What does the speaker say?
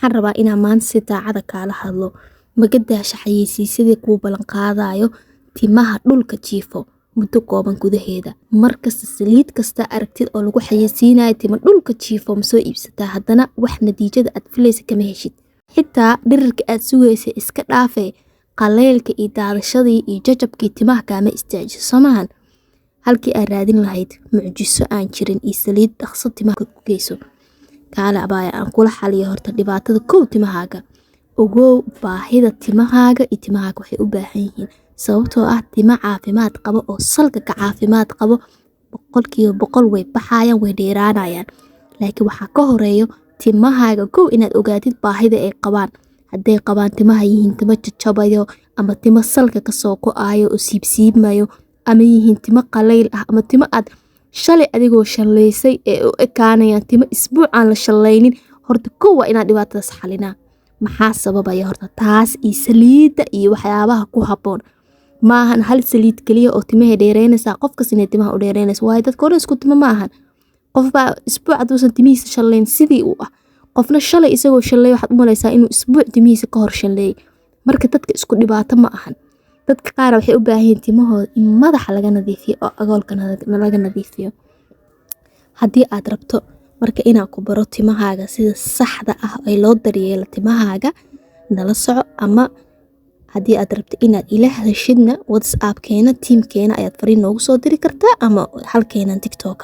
waxaan rabaa inaan maanta si daacada kaala hadlo magadaasha xayeysiisyada kuu ballan qaadayo timaha dhulka jiifo muddo kooban gudaheeda markasta saliid kasta aragtid oo lagu xayeysiinayo tima dhulka jiifo ma soo iibsataa haddana wax natiijada aad filaysa kama heshid xitaa dhirirka aad sugaysa iska dhaafay qaleelka iyo daadashadii iyo jajabkii timaha kaama istaajiso somahan halkii aad raadin lahayd mucjiso aan jirin iyo saliid dhaqso timaha ku geyso kaala abaaya aan kula xaliyo horta dhibaatada kow timahaaga ogow baahida timahaaga iyo timahaaga waxay u baahan yihiin sababtoo ah tima caafimaad qabo oo salka ka caafimaad qabo boqolkiiba boqol way baxayaan way dheeraanayaan laakiin waxaa ka horeeyo timahaaga kow inaad ogaatid baahida ay qabaan hadday qabaan timaha yihiin timo jajabayo ama timo salka kasoo go-ayo oo siibsiibmayo ama yihiin timo qaleyl ah ama timo aad shalay adigoo shaleysay ee u ekaanayaan timo isbuuc aan la shaleynin horta kow waa inaad dhibaatadaas xalinaa maxaa sababaya horta taas iyo saliidda iyo waxyaabaha ku habboon maahan hal saliid kaliya oo timaha dheereynaysa qofkas inay timaha u dheereynaysa waayo dadka hore isku timo ma ahan qofbaa isbuuc haduusan timihiisa shaleyn sidii uu ah qofna shalay isagoo shalay waxaad u malaysaa inuu isbuuc timihiisa ka hor shaleeyay marka dadka isku dhibaato ma ahan dadka qaar waxay u baahan yihiin timahooda in madaxa laga nadiifiyo oo agoolka laga nadiifiyo haddii aad rabto marka inaad ku baro timahaaga sida saxda ah ee loo daryeelo timahaaga nala soco ama haddii aad rabto inaad ila hadashidna WhatsApp keena tiimkeena ayaad fariin noogu soo diri kartaa ama halkeena TikTok